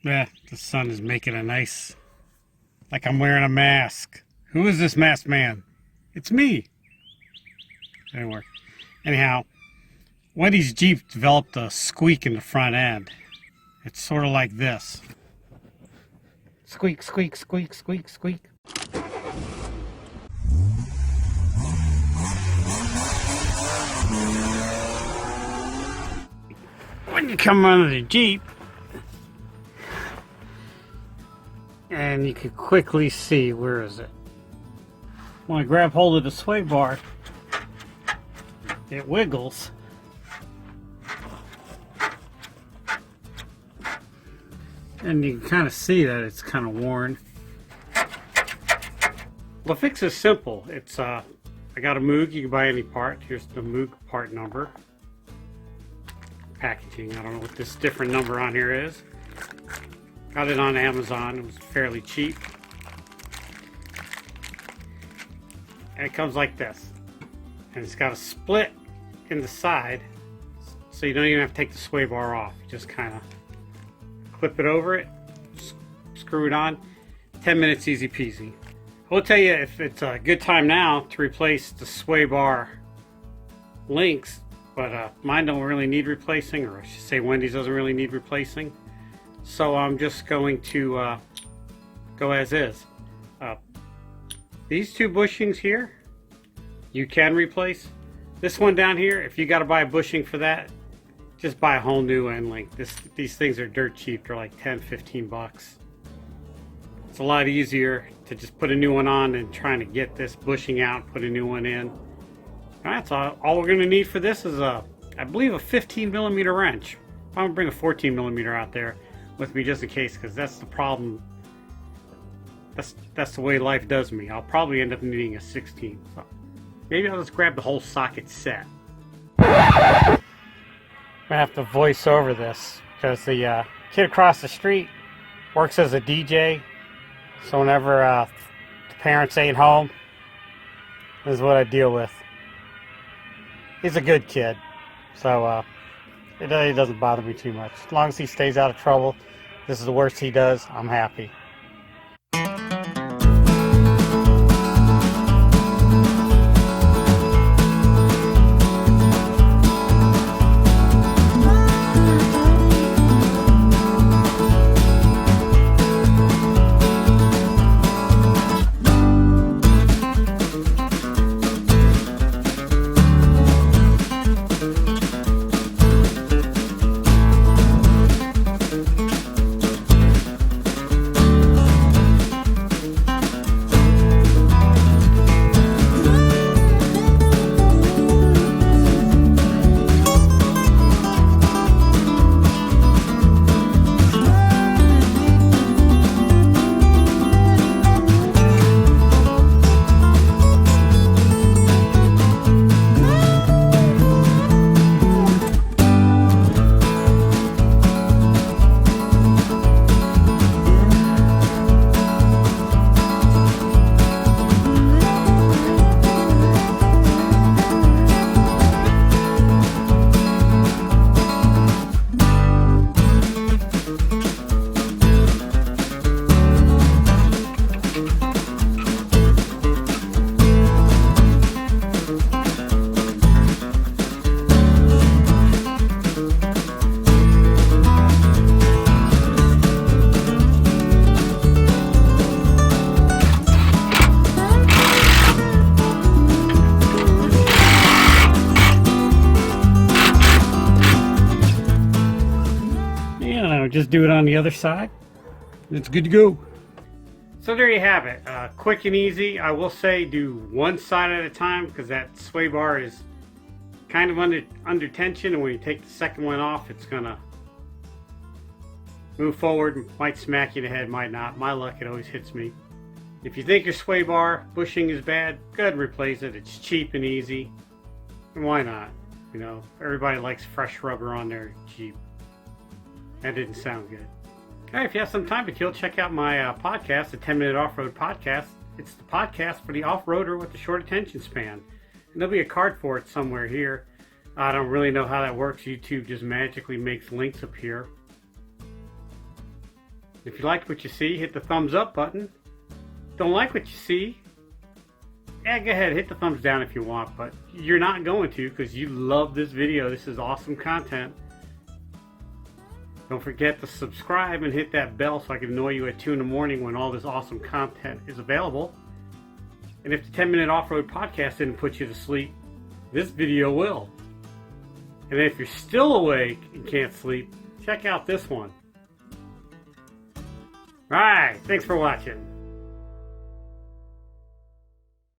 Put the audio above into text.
Yeah, the sun is making a nice, like I'm wearing a mask. Who is this masked man? It's me. Anyway, anyhow, Wendy's Jeep developed a squeak in the front end. It's sort of like this. Squeak, squeak, squeak, squeak, squeak. When you come under the Jeep, and you can quickly see, where is it? When I grab hold of the sway bar, it wiggles. And you can kind of see that it's kind of worn. The fix is simple. It's I got a Moog. You can buy any part. Here's the Moog part number. Packaging. I don't know what this different number on here is. Got it on Amazon. It was fairly cheap. And it comes like this. And it's got a split in the side, so you don't even have to take the sway bar off. You just kind of clip it over it, screw it on. 10 minutes, easy peasy. I will tell you, if it's a good time now to replace the sway bar links, but mine don't really need replacing, or I should say Wendy's doesn't really need replacing. So I'm just going to go as is. These two bushings here, you can replace. This one down here, if you got to buy a bushing for that, just buy a whole new end link. These things are dirt cheap. They're like 10, 15 bucks. It's a lot easier to just put a new one on than trying to get this bushing out and put a new one in. Alright, so all we're going to need for this is I believe a 15 millimeter wrench. I'm going to bring a 14 millimeter out there with me just in case, because that's the problem. That's the way life does me. I'll probably end up needing a 16. So maybe I'll just grab the whole socket set. I'm gonna have to voice over this because the kid across the street works as a DJ. So whenever the parents ain't home, this is what I deal with. He's a good kid, so it doesn't bother me too much. As long as he stays out of trouble, this is the worst he does, I'm happy. Just do it on the other side. It's good to go. So there you have it. Quick and easy. I will say do one side at a time because that sway bar is kind of under tension, and when you take the second one off, it's gonna move forward. Might smack you in the head, might not. My luck, it always hits me. If you think your sway bar bushing is bad, go ahead and replace it. It's cheap and easy. And why not? You know, everybody likes fresh rubber on their Jeep. That didn't sound good. Hey, if you have some time to kill, check out my podcast, the 10-Minute Off-Road Podcast. It's the podcast for the off-roader with the short attention span. And there'll be a card for it somewhere here. I don't really know how that works. YouTube just magically makes links appear. If you like what you see, hit the thumbs up button. Don't like what you see, yeah, go ahead, hit the thumbs down if you want, but you're not going to because you love this video. This is awesome content. Don't forget to subscribe and hit that bell so I can annoy you at 2 in the morning when all this awesome content is available. And if the 10-minute off-road podcast didn't put you to sleep, this video will. And if you're still awake and can't sleep, check out this one. Alright, thanks for watching.